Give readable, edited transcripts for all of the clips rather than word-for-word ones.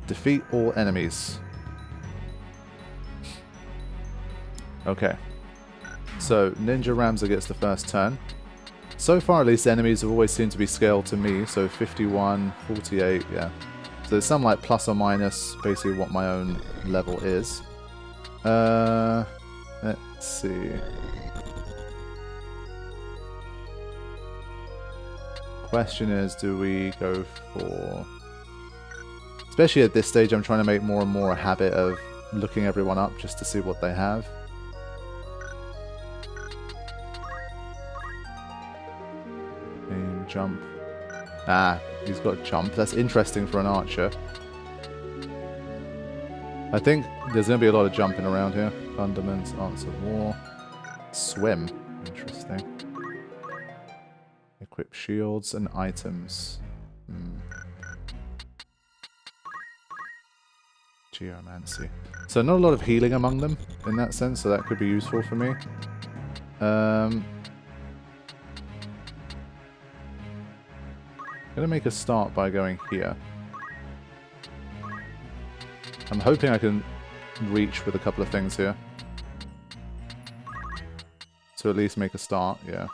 Defeat all enemies. Okay. So, Ninja Ramza gets the first turn. So far, at least, enemies have always seemed to be scaled to me. So, 51, 48, yeah. So, there's some, like, plus or minus, basically, what my own level is. Let's see. Question is, do we go for... Especially at this stage, I'm trying to make more and more a habit of looking everyone up just to see what they have. Aim, jump. Ah, he's got jump. That's interesting for an archer. I think there's going to be a lot of jumping around here. Fundaments, Arts of War. Swim. Interesting. Equip shields and items. Geomancy. So not a lot of healing among them in that sense, so that could be useful for me. I'm gonna make a start by going here. I'm hoping I can reach with a couple of things here. To at least make a start, yeah.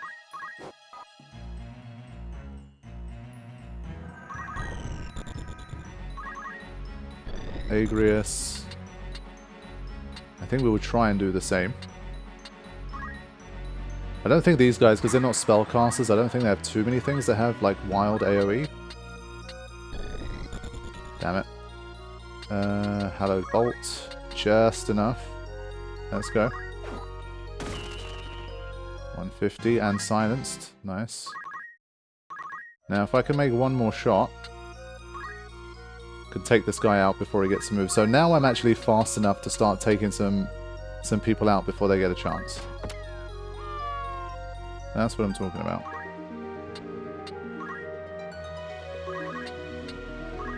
Agrius. I think we would try and do the same. I don't think these guys, because they're not spellcasters, I don't think they have too many things that have, like, wild AoE. Damn it. Hallowed Bolt. Just enough. Let's go. 150 and silenced. Nice. Now, if I can make one more shot, could take this guy out before he gets to move. So now I'm actually fast enough to start taking some people out before they get a chance. That's what I'm talking about.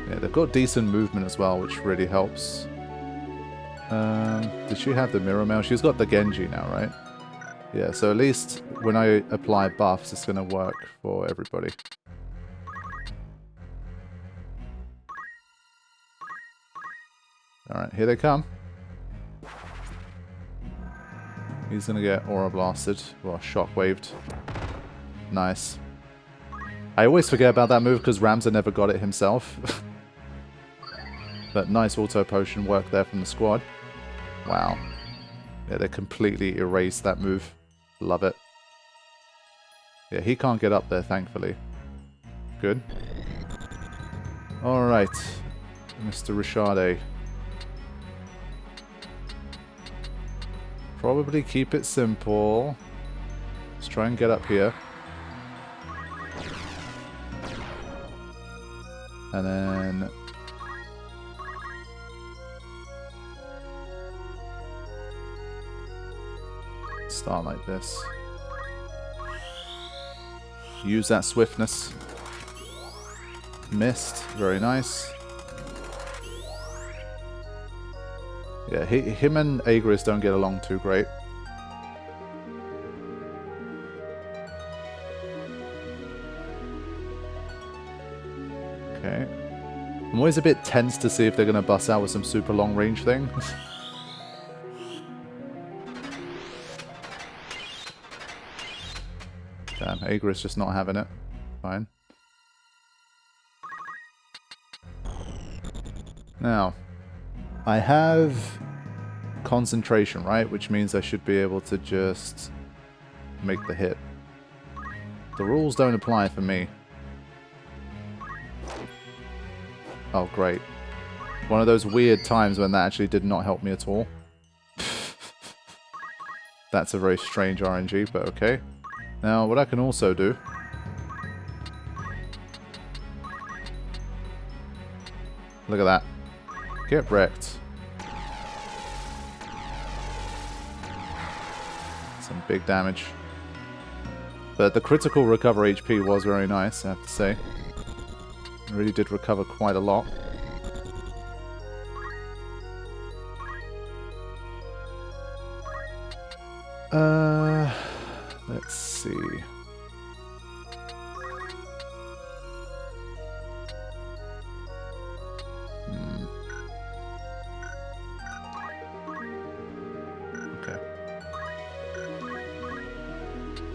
Yeah, they've got decent movement as well, which really helps. Did she have the Mirror Mail? She's got the Genji now, right? Yeah, so at least when I apply buffs, it's going to work for everybody. Alright, here they come. He's going to get Aura Blasted, or Shockwaved. Nice. I always forget about that move because Ramza never got it himself. But nice auto potion work there from the squad. Wow. Yeah, they completely erased that move. Love it. Yeah, he can't get up there, thankfully. Good. Alright. Mr. Richarde. Probably keep it simple. Let's try and get up here. And then... start like this. Use that swiftness. Missed. Very nice. Yeah, him and Agris don't get along too great. Okay. I'm always a bit tense to see if they're going to bust out with some super long range thing. Damn, Agris just not having it. Fine. Now, I have concentration, right? Which means I should be able to just make the hit. The rules don't apply for me. Oh, great. One of those weird times when that actually did not help me at all. That's a very strange RNG, but okay. Now, what I can also do... Look at that. Get wrecked. Some big damage. But the critical recover HP was very nice, I have to say. It really did recover quite a lot. Let's see.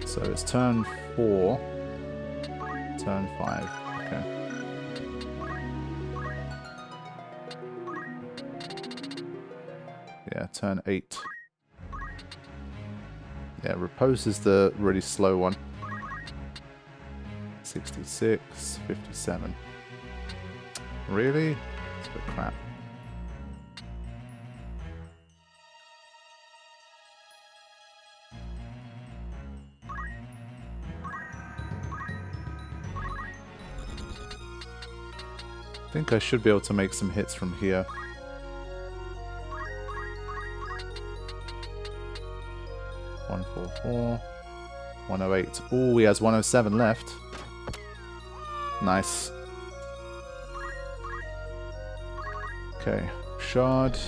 So it's turn 4. Turn 5. Okay. Yeah, turn 8. Yeah, Repose is the really slow one. 66, 57. Really? It's a bit crap. I think I should be able to make some hits from here. $144, 108. Oh, he has 107 left. Nice. Okay, shard.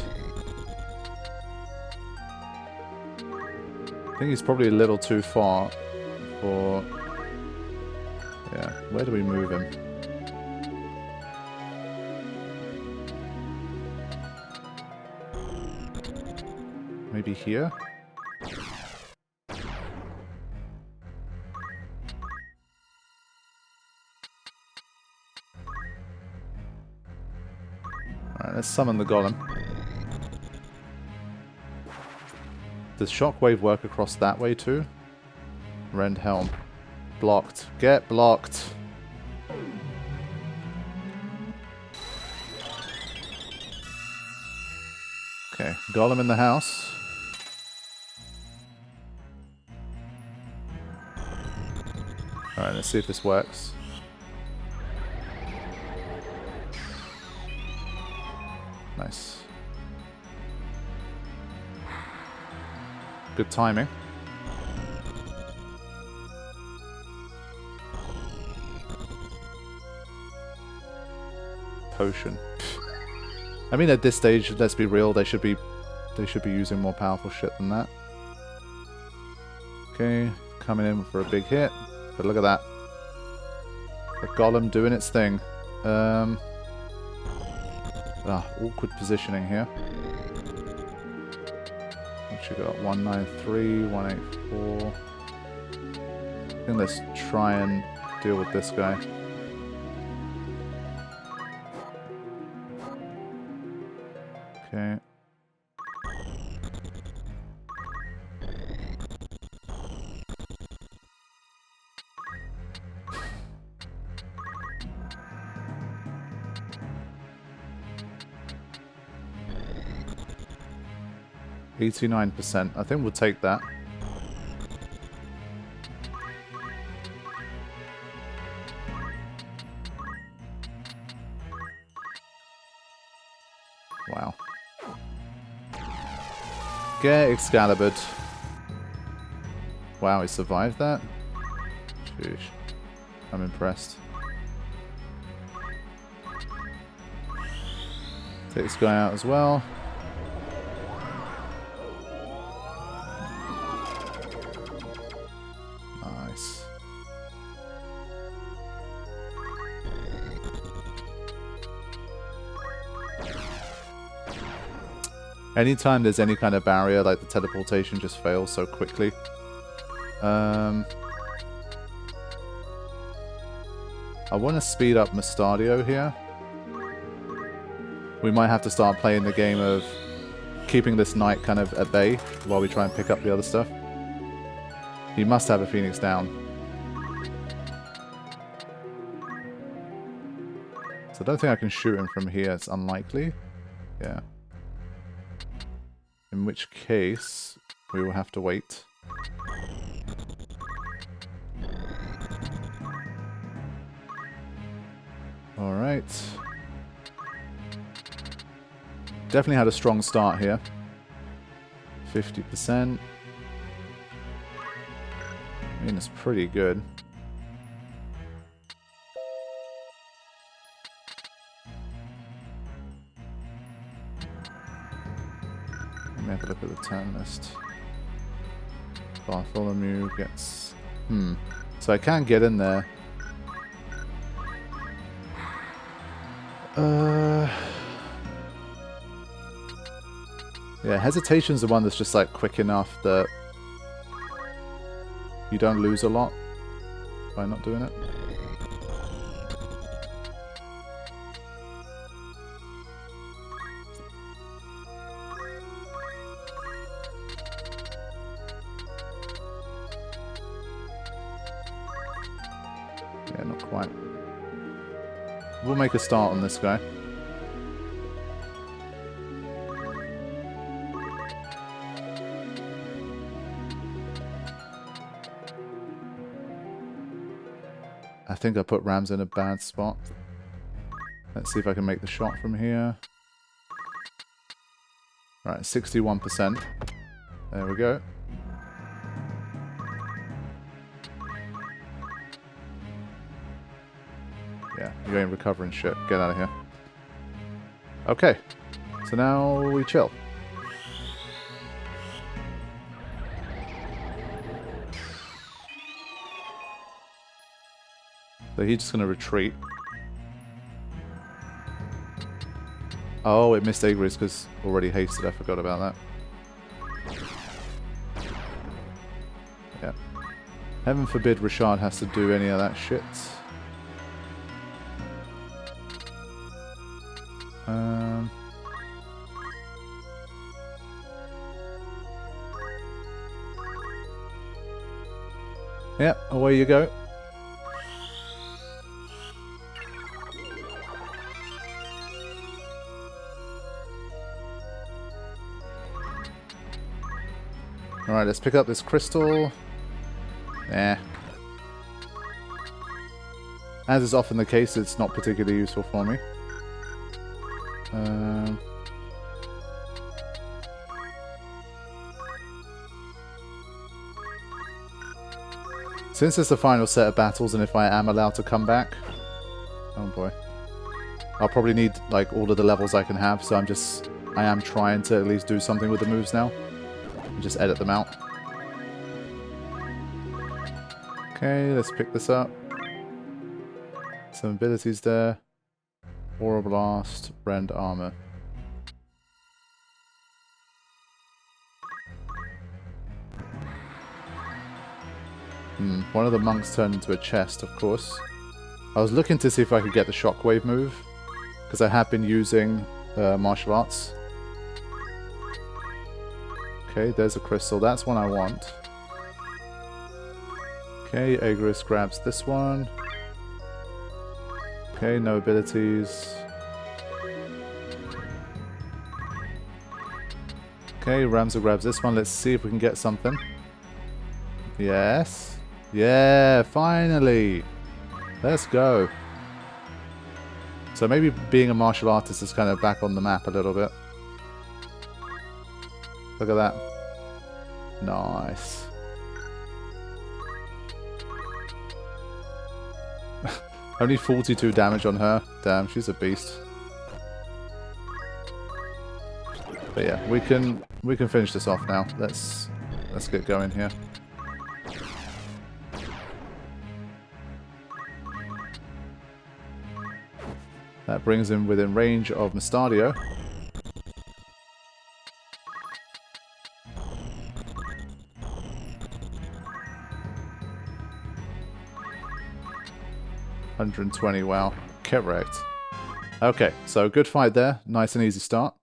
I think he's probably a little too far for... Yeah, where do we move him? Maybe here? Alright, let's summon the golem. Does shockwave work across that way too? Rend helm. Blocked. Get blocked. Okay, golem in the house. Alright, let's see if this works. Nice. Good timing. Potion. I mean, at this stage, let's be real, they should be using more powerful shit than that. Okay, coming in for a big hit. But look at that. The golem doing its thing. Awkward positioning here. What you got? 193, 184. I think let's try and deal with this guy. Okay. %. I think we'll take that. Wow. Get Excalibured. Wow, he survived that? Sheesh. I'm impressed. Take this guy out as well. Nice. Anytime there's any kind of barrier, like the teleportation just fails so quickly. I want to speed up Mustadio here. We might have to start playing the game of keeping this knight kind of at bay while we try and pick up the other stuff. He must have a Phoenix down. So I don't think I can shoot him from here. It's unlikely. Yeah. In which case, we will have to wait. Alright. Definitely had a strong start here. 50%. I mean, it's pretty good. Let me have a look at the turn list. Bartholomew gets... So I can get in there. Yeah, Hesitation's the one that's just like quick enough that you don't lose a lot by not doing it. Yeah, not quite. We'll make a start on this guy. I think I put Rams in a bad spot. Let's see if I can make the shot from here. Right, 61%. There we go. Yeah, you ain't recovering shit. Get out of here. Okay, so now we chill. So he's just going to retreat. Oh, it missed Agris because already hasted. I forgot about that. Yeah. Heaven forbid Rashad has to do any of that shit. Yeah, away you go. Alright, let's pick up this crystal. Nah. As is often the case, it's not particularly useful for me. Since it's the final set of battles, and if I am allowed to come back... Oh boy. I'll probably need, like, all of the levels I can have, so I am trying to at least do something with the moves now. And just edit them out. Okay, let's pick this up. Some abilities there. Aura Blast, Rend Armor. One of the monks turned into a chest, of course. I was looking to see if I could get the shockwave move, because I have been using martial arts. Okay, there's a crystal. That's one I want. Okay, Agris grabs this one. Okay, no abilities. Okay, Ramza grabs this one. Let's see if we can get something. Yes. Yeah, finally. Let's go. So maybe being a martial artist is kind of back on the map a little bit. Look at that. Nice. Only 42 damage on her. Damn, she's a beast. But yeah, we can finish this off now. Let's get going here. That brings him within range of Mustadio. $120, wow. Correct. Okay, so good fight there. Nice and easy start.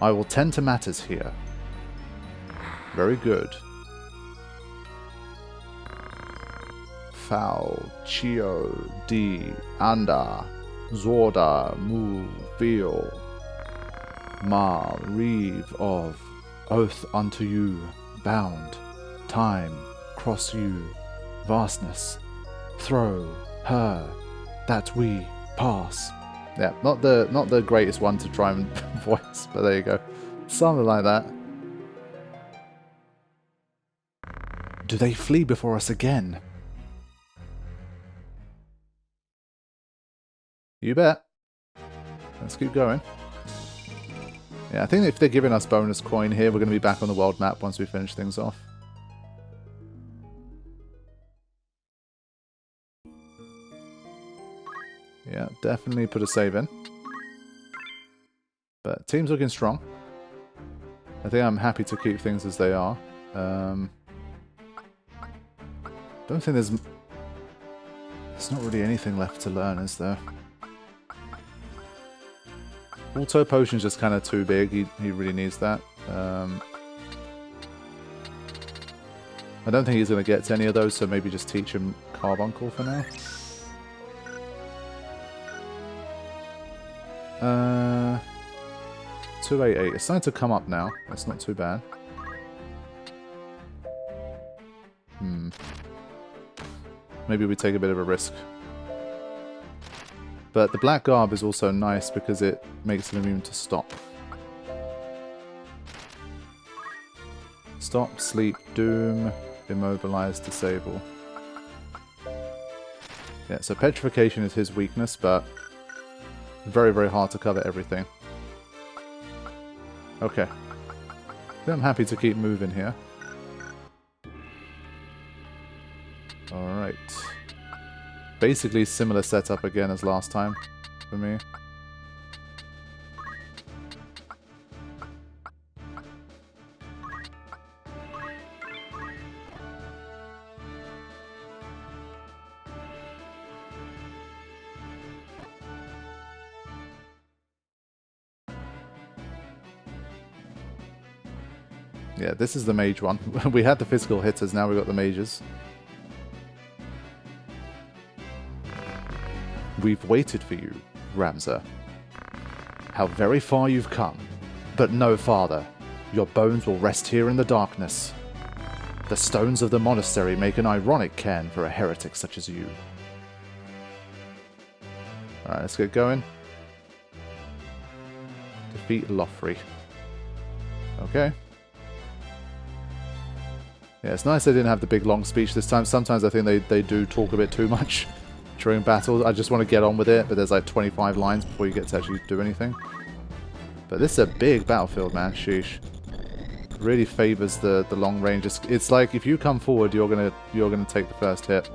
I will tend to matters here. Very good. Foul, Chio, D, Anda, Zorda, Mu, Feel, Ma, Reeve of, Oath unto you, Bound, Time, Cross you, Vastness, Throw, Her, That we pass. Yeah, not the greatest one to try and voice, but there you go. Something like that. Do they flee before us again? You bet. Let's keep going. Yeah, I think if they're giving us bonus coin here, we're going to be back on the world map once we finish things off. Yeah, definitely put a save in. But team's looking strong. I think I'm happy to keep things as they are. don't think there's not really anything left to learn, is there? Auto Potion's just kind of too big. He really needs that. I don't think he's going to get to any of those, so maybe just teach him Carbuncle for now. 288. It's starting to come up now. That's not too bad. Maybe we take a bit of a risk. But the Black Garb is also nice because it makes him immune to Stop. Stop, Sleep, Doom, Immobilize, Disable. Yeah, so Petrification is his weakness, but very, very hard to cover everything. Okay. I'm happy to keep moving here. Alright. Basically similar setup again as last time for me. Yeah, this is the mage one. We had the physical hitters, now we've got the mages. We've waited for you, Ramza. How very far you've come, but no farther. Your bones will rest here in the darkness. The stones of the monastery make an ironic cairn for a heretic such as you. Alright, let's get going. Defeat Lothry. Okay. Yeah, it's nice they didn't have the big long speech this time. Sometimes I think they do talk a bit too much during battles. I just want to get on with it, but there's like 25 lines before you get to actually do anything. But this is a big battlefield, man. Sheesh. Really favors the long range. It's like if you come forward, you're gonna take the first hit.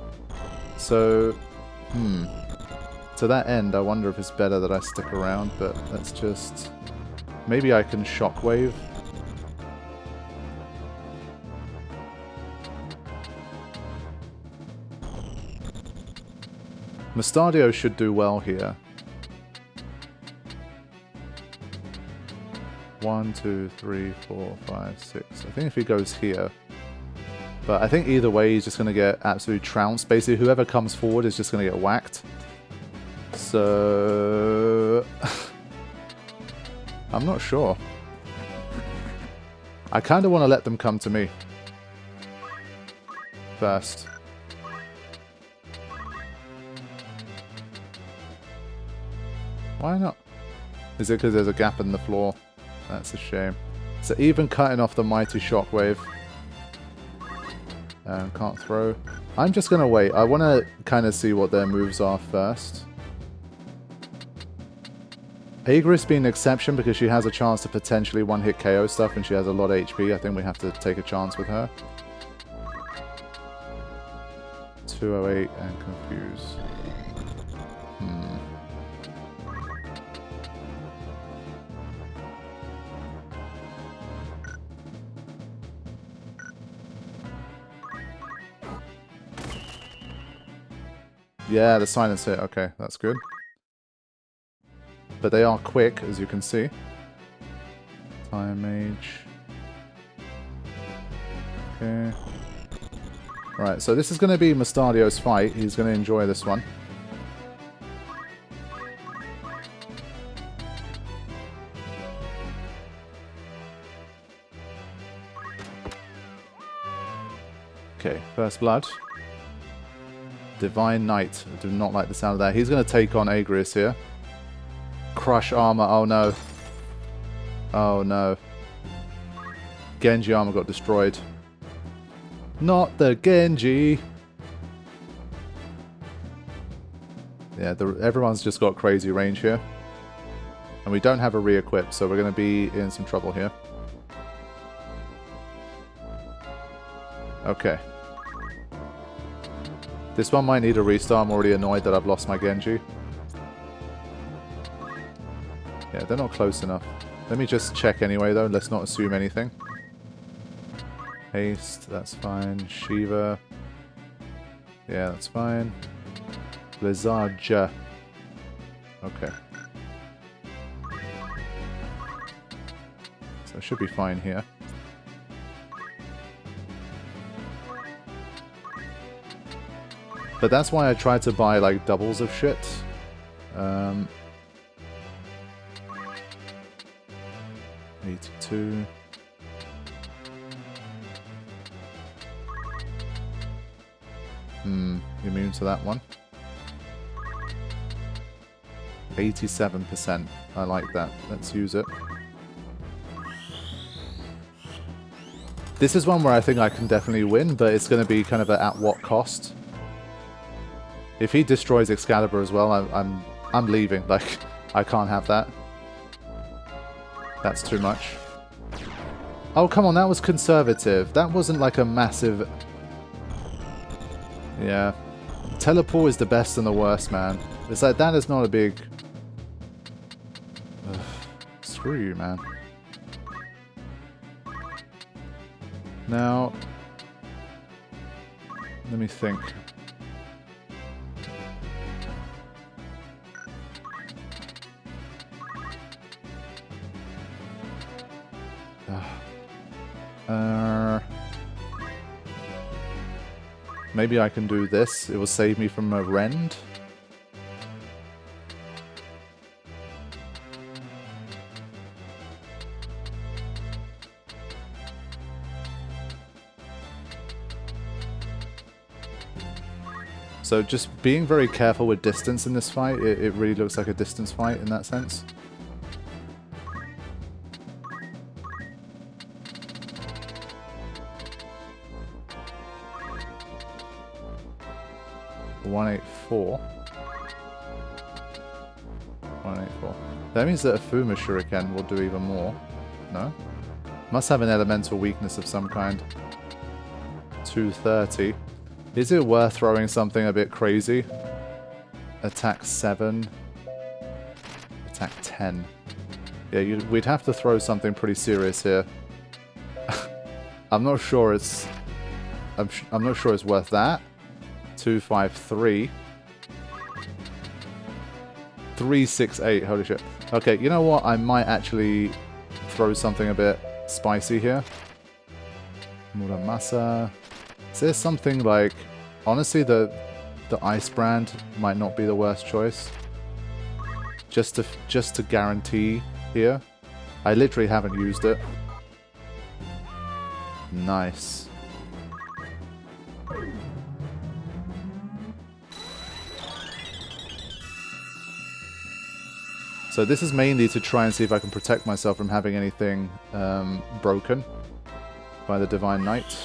So, to that end, I wonder if it's better that I stick around. But let's just maybe I can shockwave. Mustadio should do well here. 1, 2, 3, 4, 5, 6. I think if he goes here. But I think either way he's just going to get absolutely trounced. Basically, whoever comes forward is just going to get whacked. So... I'm not sure. I kind of want to let them come to me first. Why not? Is it because there's a gap in the floor? That's a shame. So even cutting off the mighty shockwave. Can't throw. I'm just going to wait. I want to kind of see what their moves are first. Aegris being an exception because she has a chance to potentially one-hit KO stuff and she has a lot of HP. I think we have to take a chance with her. 208 and confuse. Yeah, the silence hit. Okay, that's good. But they are quick, as you can see. Time Mage. Okay. Right, so this is going to be Mustadio's fight. He's going to enjoy this one. Okay, first blood. Divine Knight. I do not like the sound of that. He's going to take on Aegris here. Crush armor. Oh no. Oh no. Genji armor got destroyed. Not the Genji. Yeah, everyone's just got crazy range here. And we don't have a re-equip, so we're going to be in some trouble here. Okay. This one might need a restart. I'm already annoyed that I've lost my Genji. Yeah, they're not close enough. Let me just check anyway, though. Let's not assume anything. Haste, that's fine. Shiva. Yeah, that's fine. Blizzard. Okay. So I should be fine here. But that's why I tried to buy like doubles of shit. 82. Immune to that one. 87%. I like that. Let's use it. This is one where I think I can definitely win, but it's going to be kind of at what cost. If he destroys Excalibur as well, I'm leaving. Like, I can't have that. That's too much. Oh, come on, that was conservative. That wasn't like a massive... Yeah. Teleport is the best and the worst, man. It's like, that is not a big... Ugh. Screw you, man. Now... Let me think. Maybe I can do this. It will save me from a rend. So just being very careful with distance in this fight. It really looks like a distance fight in that sense. .184. That means that a Fuma Shuriken will do even more. No? Must have an elemental weakness of some kind. 230. Is it worth throwing something a bit crazy? Attack 7. Attack 10. Yeah, we'd have to throw something pretty serious here. I'm not sure it's... I'm not sure it's worth that. 253. 368. Holy shit. Okay, you know what? I might actually throw something a bit spicy here. Muramasa. Is there something like... Honestly, the Ice Brand might not be the worst choice. Just to guarantee here. I literally haven't used it. Nice. So this is mainly to try and see if I can protect myself from having anything broken by the Divine Knight.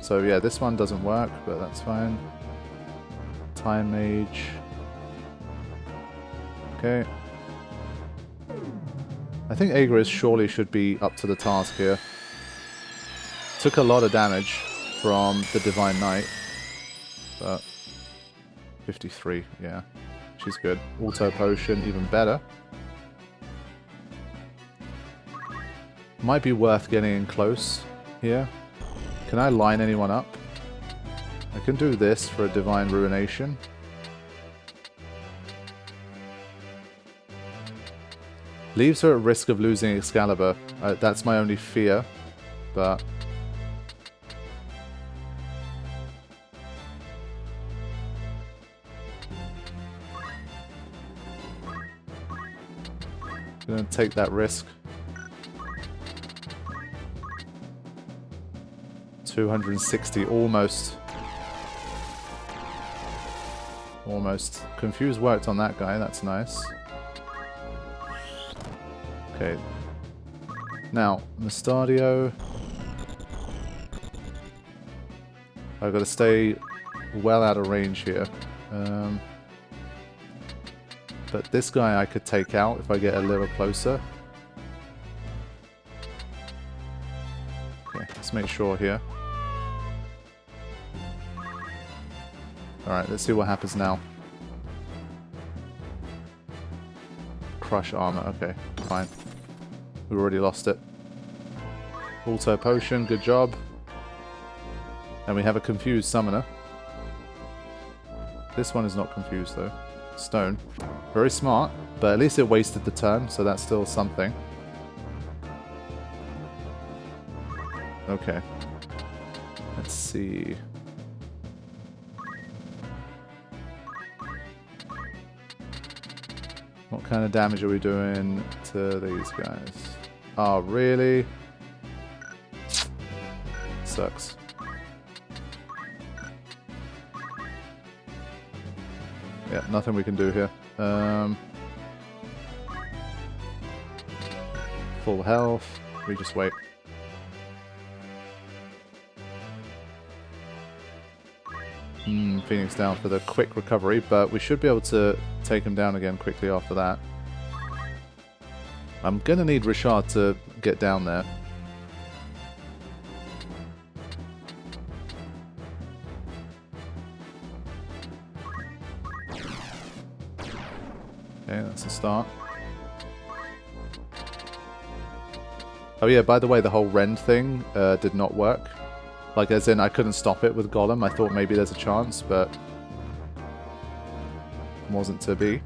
So yeah, this one doesn't work, but that's fine. Time Mage. Okay. I think Aegris surely should be up to the task here. Took a lot of damage from the Divine Knight, but 53, yeah. She's good. Auto Potion, even better. Might be worth getting in close here. Can I line anyone up? I can do this for a Divine Ruination. Leaves her at risk of losing Excalibur. That's my only fear, but... I'm gonna take that risk. 260, almost. Almost. Confuse worked on that guy, that's nice. Okay. Now, Mustadio. I've got to stay well out of range here. But this guy I could take out if I get a little closer. Okay, let's make sure here. Alright, let's see what happens now. Crush armor, okay, fine. We already lost it. Auto potion, good job. And we have a confused summoner. This one is not confused though. Stone. Very smart, but at least it wasted the turn, so that's still something. Okay. Let's see. What kind of damage are we doing to these guys? Oh, really? Sucks. Yeah, nothing we can do here. Full health. We just wait. Phoenix down for the quick recovery, but we should be able to take him down again quickly after that. I'm gonna need Richard to get down there. Okay, that's a start. Oh yeah, by the way, the whole rend thing did not work. Like, as in, I couldn't stop it with Golem. I thought maybe there's a chance, but wasn't to be.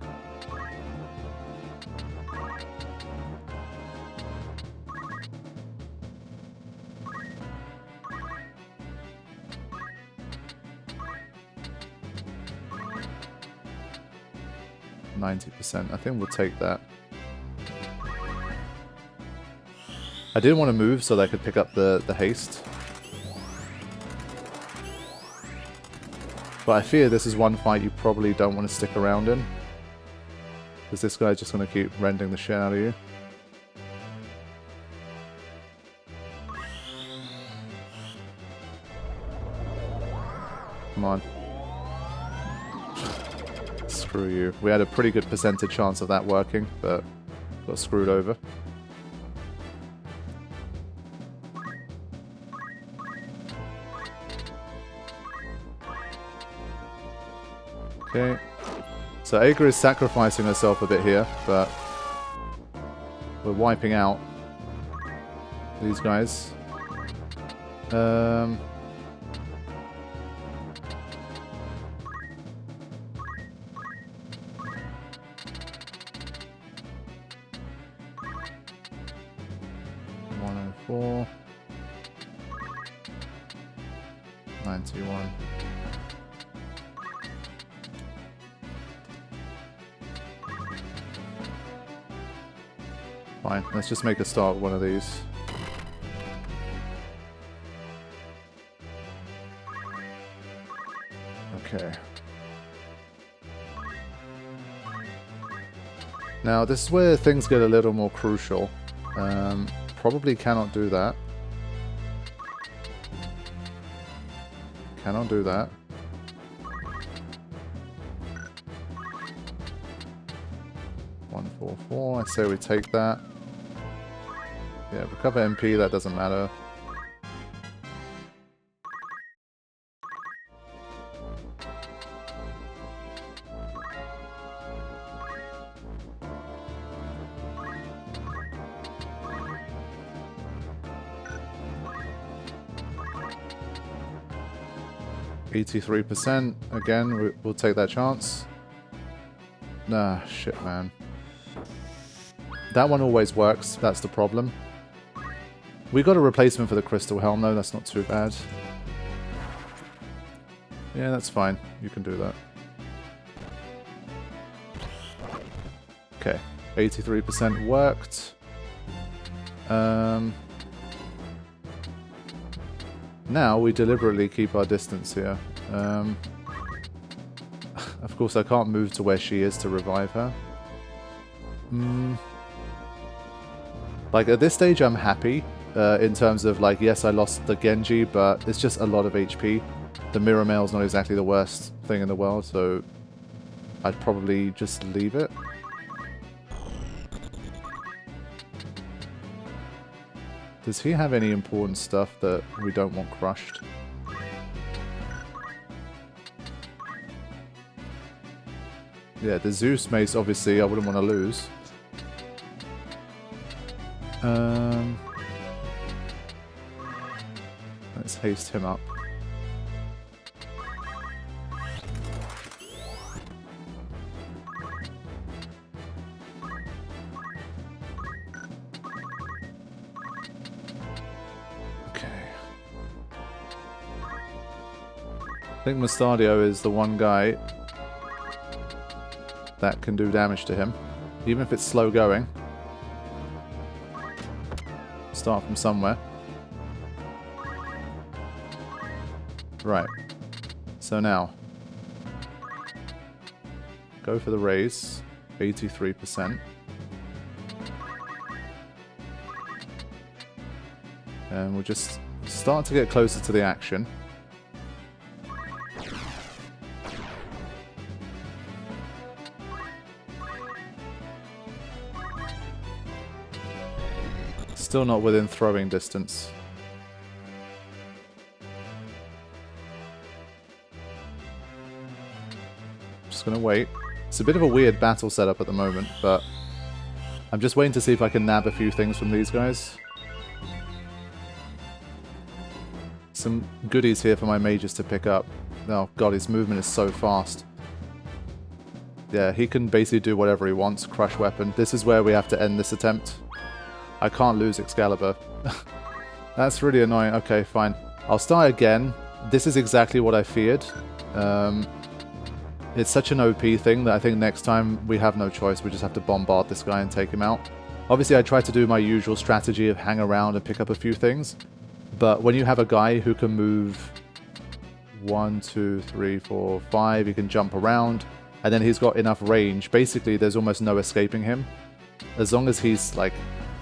%. I think we'll take that. I didn't want to move so that I could pick up the haste. But I fear this is one fight you probably don't want to stick around in. Because this guy's just going to keep rending the shit out of you. Come on. Screw you. We had a pretty good percentage chance of that working, but got screwed over. Okay. So Agra is sacrificing herself a bit here, but we're wiping out these guys. 104. 91. Fine, let's just make a start with one of these. Okay. Now, this is where things get a little more crucial. Probably cannot do that. Cannot do that. $144. I say we take that. Yeah, recover MP, that doesn't matter. %. Again, we'll take that chance. Nah, shit, man. That one always works, that's the problem. We got a replacement for the Crystal Helm though, that's not too bad. Yeah, that's fine. You can do that. Okay, 83% worked. Now we deliberately keep our distance here. Of course, I can't move to where she is to revive her. Like, at this stage, I'm happy. In terms of, like, yes, I lost the Genji, but it's just a lot of HP. The Mirror Mail's not exactly the worst thing in the world, so I'd probably just leave it. Does he have any important stuff that we don't want crushed? Yeah, the Zeus mace, obviously, I wouldn't want to lose. Let's haste him up. I think Mustadio is the one guy that can do damage to him, even if it's slow going. Start from somewhere. Right. So now, go for the raise. 83%. And we'll just start to get closer to the action. Still not within throwing distance. Just gonna wait. It's a bit of a weird battle setup at the moment, but I'm just waiting to see if I can nab a few things from these guys. Some goodies here for my mages to pick up. Oh god, his movement is so fast. Yeah, he can basically do whatever he wants. Crush weapon. This is where we have to end this attempt. I can't lose Excalibur. That's really annoying. Okay, fine. I'll start again. This is exactly what I feared. It's such an OP thing that I think next time we have no choice. We just have to bombard this guy and take him out. Obviously, I try to do my usual strategy of hang around and pick up a few things. But when you have a guy who can move 1, 2, 3, 4, 5, he can jump around, and then he's got enough range. Basically, there's almost no escaping him. As long as he's like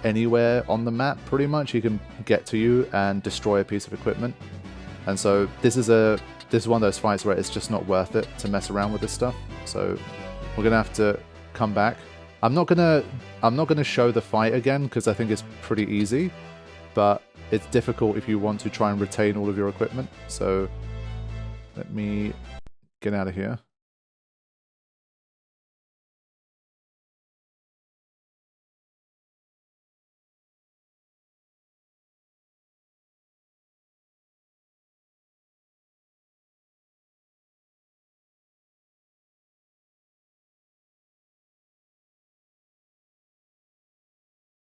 anywhere on the map, pretty much, he can get to you and destroy a piece of equipment. And so this is one of those fights where it's just not worth it to mess around with this stuff. So we're gonna have to come back. I'm not gonna show the fight again because I think it's pretty easy, but it's difficult if you want to try and retain all of your equipment. So let me get out of here.